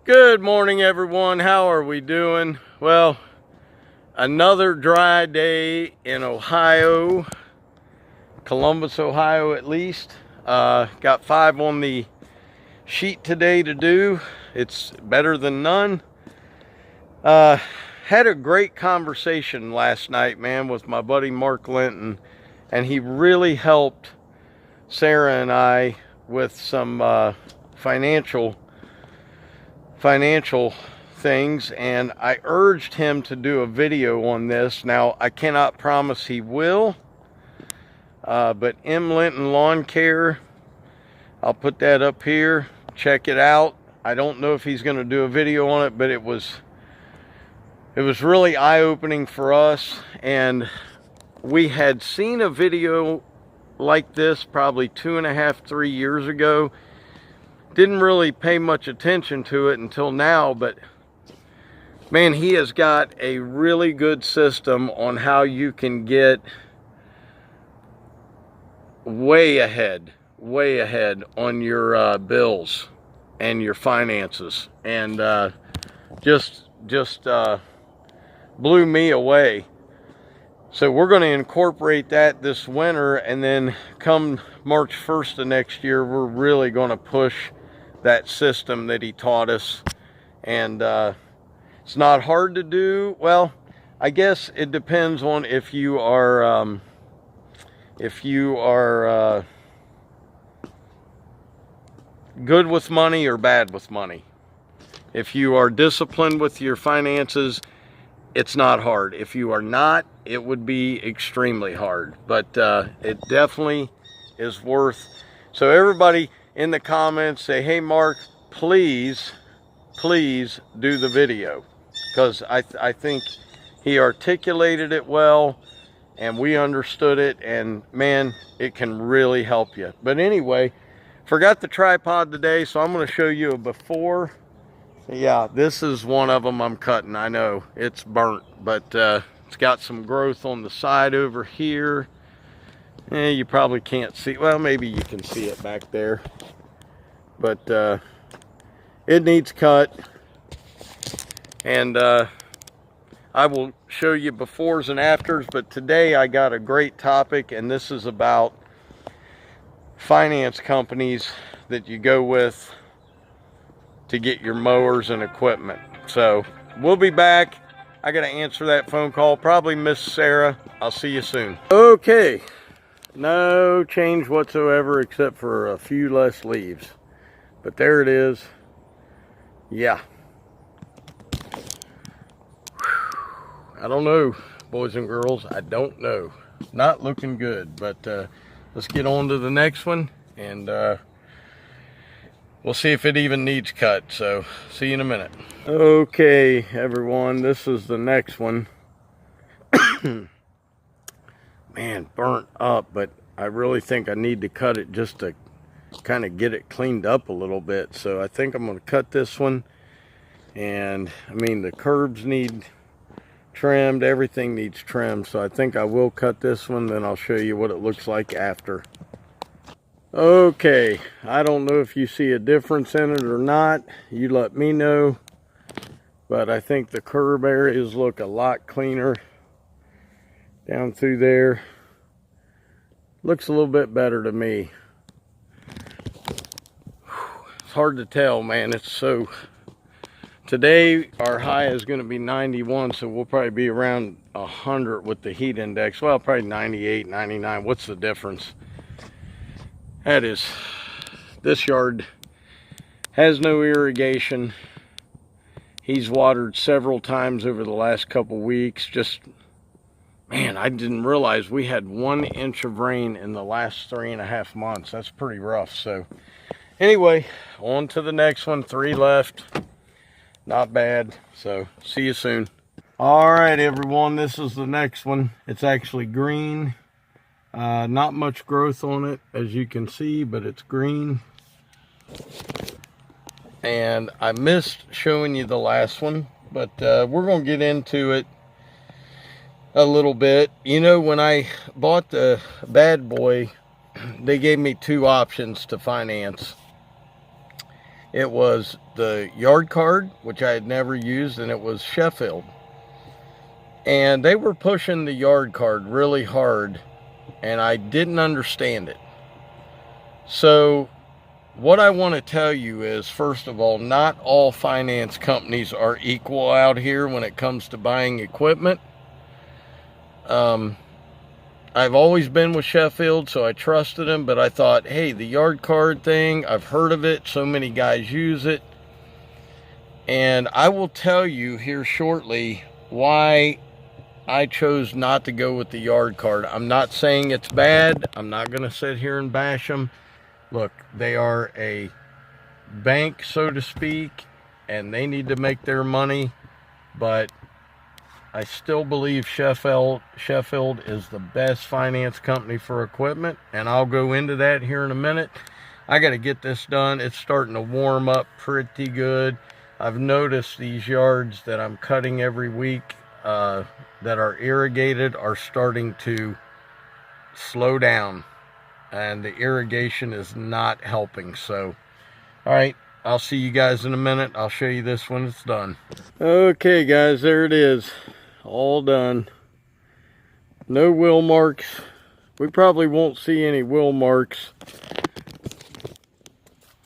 Good morning, everyone. How are we doing? Well, another dry day in Ohio, Columbus, Ohio at least. Got 5 on the sheet today to do. It's better than none. Had a great conversation last night, man, with my buddy Mark Linton, and he really helped Sarah and I with some financial things, and I urged him to do a video on this. Now, I cannot promise he will, but M. Linton Lawn Care, I'll put that up here. Check it out. I don't know if he's going to do a video on it, but it was really eye-opening for us, and we had seen a video like this probably 2.5, 3 years ago. Didn't really pay much attention to it until now, but man, he has got a really good system on how you can get way ahead on your bills and your finances, and just blew me away. So we're going to incorporate that this winter, and then come March 1st of next year, we're really going to push that system that he taught us. And it's not hard to do. Well, I guess it depends on if you are good with money or bad with money. If you are disciplined with your finances, it's not hard. If you are not, it would be extremely hard, but it definitely is worth. So everybody in the comments say, hey Mark, please do the video, because I think he articulated it well and we understood it, and man, it can really help you. But anyway, forgot the tripod today, so I'm going to show you a before. Yeah, this is one of them I'm cutting. I know it's burnt, but it's got some growth on the side over here. You probably can't see, well, maybe you can see it back there, but it needs cut. And I will show you befores and afters, but today I got a great topic, and this is about finance companies that you go with to get your mowers and equipment. So we'll be back. I got to answer that phone call, probably Miss Sarah. I'll see you soon. Okay, no change whatsoever except for a few less leaves, but there it is. Yeah, I don't know, boys and girls, I don't know. Not looking good, but let's get on to the next one, and we'll see if it even needs cut. So see you in a minute. Okay, everyone, this is the next one. Man, burnt up, but I really think I need to cut it just to kind of get it cleaned up a little bit. So I think I'm going to cut this one. And I mean, the curbs need trimmed, everything needs trimmed. So I think I will cut this one, then I'll show you what it looks like after. Okay, I don't know if you see a difference in it or not. You let me know. But I think the curb areas look a lot cleaner. Down through there. Looks a little bit better to me. It's hard to tell, man. It's so... Today, our high is going to be 91, so we'll probably be around 100 with the heat index. Well, probably 98, 99. What's the difference? That is... This yard has no irrigation. He's watered several times over the last couple weeks. Just... Man, I didn't realize we had 1 inch of rain in the last 3.5 months. That's pretty rough. So anyway, on to the next one. 3 left. Not bad. So see you soon. All right, everyone, this is the next one. It's actually green. Not much growth on it, as you can see, but it's green. And I missed showing you the last one, but we're going to get into it a little bit. You know, when I bought the bad boy, they gave me two options to finance. It was the yard card, which I had never used, and it was Sheffield. And they were pushing the yard card really hard, and I didn't understand it. So what I want to tell you is, first of all, not all finance companies are equal out here when it comes to buying equipment. I've always been with Sheffield, so I trusted them, but I thought, hey, the yard card thing, I've heard of it, so many guys use it. And I will tell you here shortly why I chose not to go with the yard card. I'm not saying it's bad. I'm not going to sit here and bash them. Look, they are a bank, so to speak, and they need to make their money, but I still believe Sheffield is the best finance company for equipment, and I'll go into that here in a minute. I got to get this done. It's starting to warm up pretty good. I've noticed these yards that I'm cutting every week that are irrigated are starting to slow down, and the irrigation is not helping. So, all right, I'll see you guys in a minute. I'll show you this when it's done. Okay, guys, there it is. All done. No wheel marks. We probably won't see any wheel marks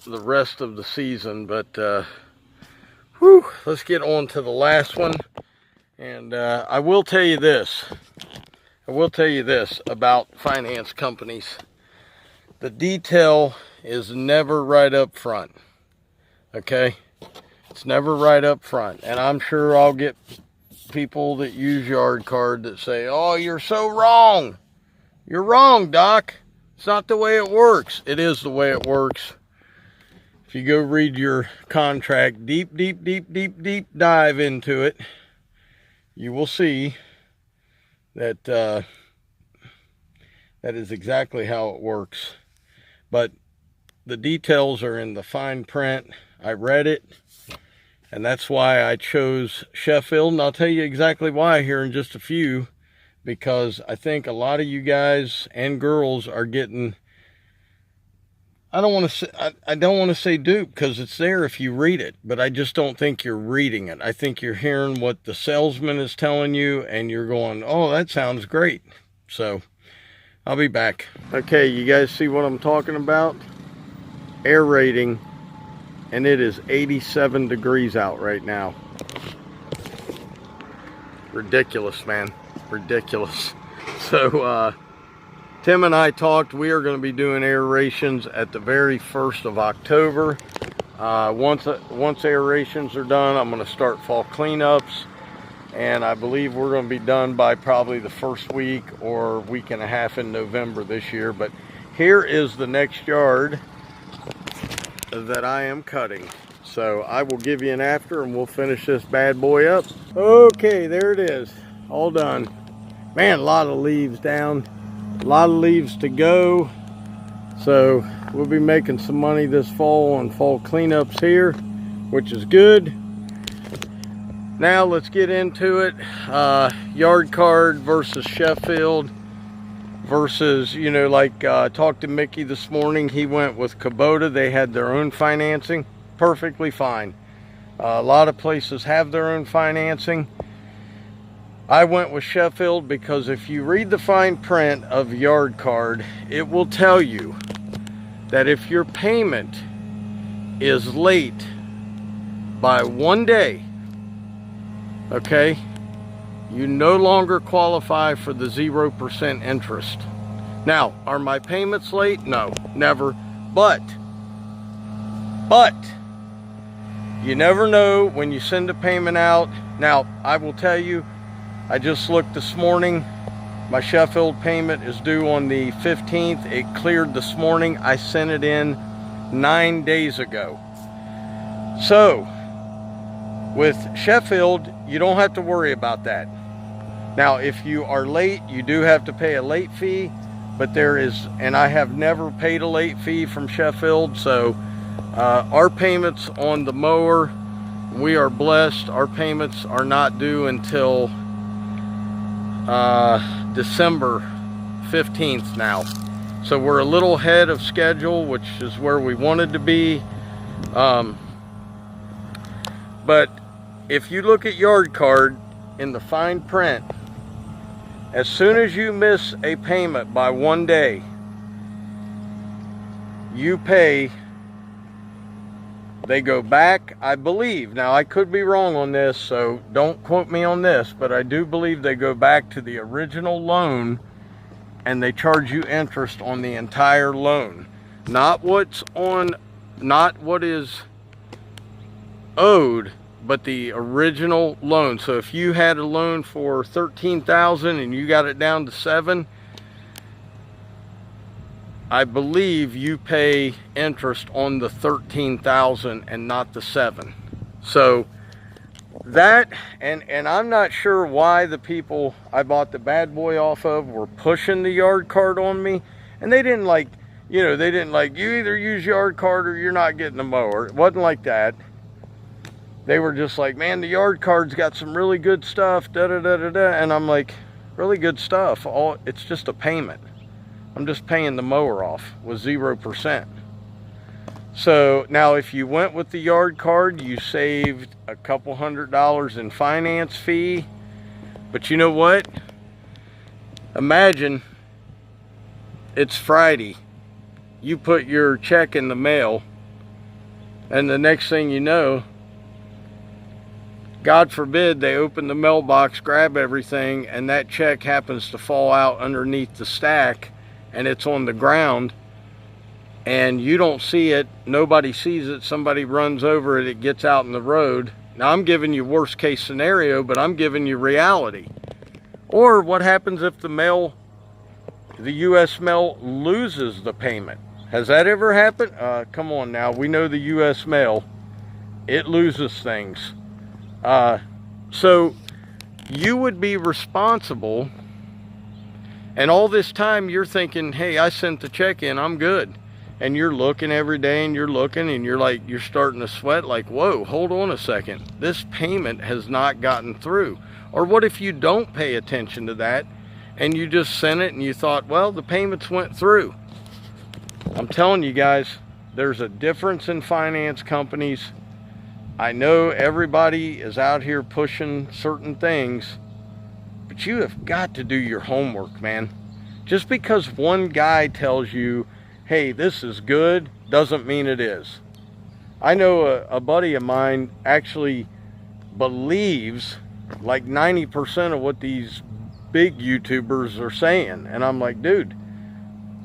the rest of the season, but whew, let's get on to the last one. And I will tell you this. About finance companies. The detail is never right up front. Okay? It's never right up front. And I'm sure I'll get people that use yard card that say, oh, you're so wrong. You're wrong, Doc. It's not the way it works. It is the way it works. If you go read your contract, deep dive into it, you will see that that is exactly how it works. But the details are in the fine print. I read it, and that's why I chose Sheffield, and I'll tell you exactly why here in just a few, because I think a lot of you guys and girls are getting, I don't want to say duped, because it's there if you read it, but I just don't think you're reading it. I think you're hearing what the salesman is telling you, and you're going, oh, that sounds great. So I'll be back. Okay, you guys see what I'm talking about? Air rating. And it is 87 degrees out right now. Ridiculous, man. Ridiculous. So, Tim and I talked. We are going to be doing aerations at the very 1st of October. Once aerations are done, I'm going to start fall cleanups. And I believe we're going to be done by probably the first week or week and a half in November this year. But here is the next yard that I am cutting. So I will give you an after and we'll finish this bad boy up. Okay, there it is. All done. Man, a lot of leaves down. A lot of leaves to go. So we'll be making some money this fall on fall cleanups here, which is good. Now let's get into it. Yard card versus Sheffield versus, you know, like I talked to Mickey this morning. He went with Kubota. They had their own financing. Perfectly fine. A lot of places have their own financing. I went with Sheffield because if you read the fine print of yard card, it will tell you that if your payment is late by 1 day, okay, you no longer qualify for the 0% interest. Now, are my payments late? No, never. But you never know when you send a payment out. Now, I will tell you, I just looked this morning. My Sheffield payment is due on the 15th. It cleared this morning. I sent it in 9 days ago. So, with Sheffield, you don't have to worry about that. Now, if you are late, you do have to pay a late fee, but there is, and I have never paid a late fee from Sheffield. So our payments on the mower, we are blessed. Our payments are not due until December 15th now. So we're a little ahead of schedule, which is where we wanted to be. But if you look at yard card in the fine print, as soon as you miss a payment by 1 day, you pay. They go back, I believe. Now, I could be wrong on this, so don't quote me on this, but I do believe they go back to the original loan and they charge you interest on the entire loan. Not what is owed, but the original loan. So if you had a loan for $13,000 and you got it down to $7,000, I believe you pay interest on the $13,000 and not the $7,000. So that, and I'm not sure why the people I bought the bad boy off of were pushing the yard card on me. And they didn't like, you know, they didn't like, you either use yard card or you're not getting a mower. It wasn't like that. They were just like, man, the yard card's got some really good stuff, da da da da da. And I'm like, really good stuff? It's just a payment. I'm just paying the mower off with 0%. So now if you went with the yard card, you saved a couple $100 in finance fee. But you know what? Imagine it's Friday. You put your check in the mail, and the next thing you know, God forbid, they open the mailbox, grab everything, and that check happens to fall out underneath the stack, and it's on the ground, and you don't see it, nobody sees it, somebody runs over it, it gets out in the road. Now, I'm giving you worst case scenario, but I'm giving you reality. Or what happens if the U.S. mail loses the payment? Has that ever happened? Come on now, we know the U.S. mail, it loses things. So you would be responsible, and all this time you're thinking, hey, I sent the check in, I'm good. And you're looking every day, and you're looking, and you're like, you're starting to sweat like, whoa, hold on a second. This payment has not gotten through. Or what if you don't pay attention to that and you just sent it and you thought, well, the payments went through? I'm telling you guys, there's a difference in finance companies. I know everybody is out here pushing certain things, but you have got to do your homework, man. Just because one guy tells you, hey, this is good, doesn't mean it is. I know a buddy of mine actually believes like 90% of what these big YouTubers are saying. And I'm like, dude,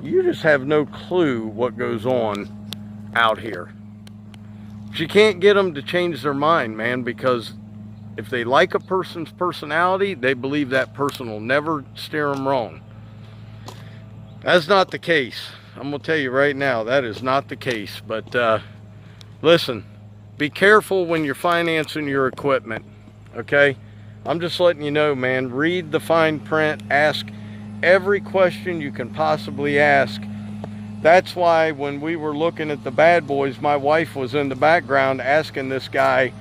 you just have no clue what goes on out here. But you can't get them to change their mind, man, because if they like a person's personality, they believe that person will never steer them wrong. That's not the case. I'm going to tell you right now, that is not the case. But listen, be careful when you're financing your equipment, okay? I'm just letting you know, man, read the fine print, ask every question you can possibly ask. That's why when we were looking at the bad boys, my wife was in the background asking this guy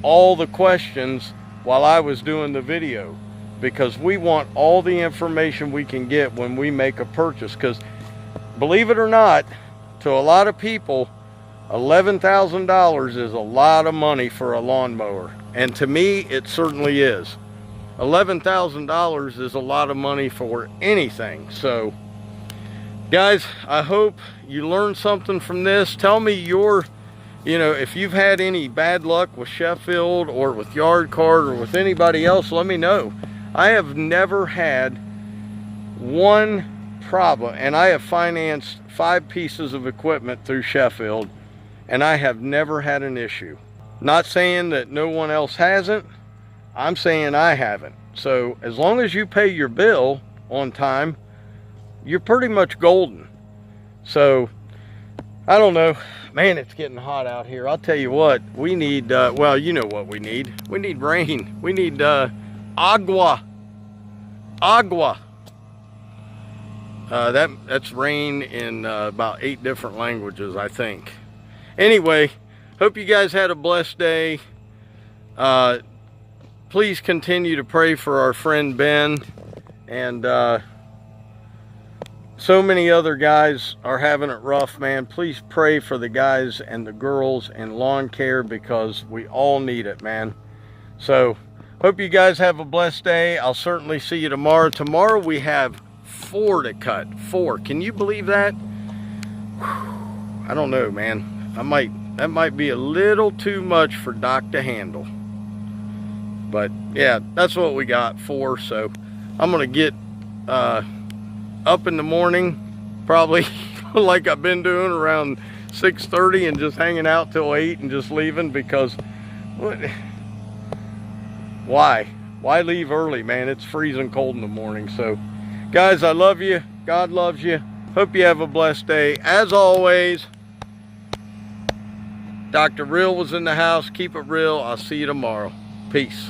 all the questions while I was doing the video, because we want all the information we can get when we make a purchase. Because believe it or not, to a lot of people, $11,000 is a lot of money for a lawnmower. And to me, it certainly is. $11,000 is a lot of money for anything. So, guys, I hope you learned something from this. Tell me if you've had any bad luck with Sheffield or with Yard Card or with anybody else, let me know. I have never had one problem, and I have financed 5 pieces of equipment through Sheffield, and I have never had an issue. Not saying that no one else hasn't, I'm saying I haven't. So as long as you pay your bill on time, you're pretty much golden. So I don't know, man, it's getting hot out here. I'll tell you what, we need, well, you know what we need. We need rain. We need agua. That's rain in about 8 different languages, I think. Anyway, hope you guys had a blessed day. Please continue to pray for our friend Ben, and so many other guys are having it rough, man. Please pray for the guys and the girls in lawn care, because we all need it, man. So hope you guys have a blessed day. I'll certainly see you tomorrow. Tomorrow we have 4 to cut. 4. Can you believe that? Whew. I don't know, man. That might be a little too much for Doc to handle. But yeah, that's what we got, 4. So I'm gonna get up in the morning, probably like I've been doing, around 6:30, and just hanging out till 8 and just leaving, because why leave early, man? It's freezing cold in the morning. So guys, I love you. God loves you. Hope you have a blessed day. As always, Dr. Real was in the house. Keep it real. I'll see you tomorrow. Peace.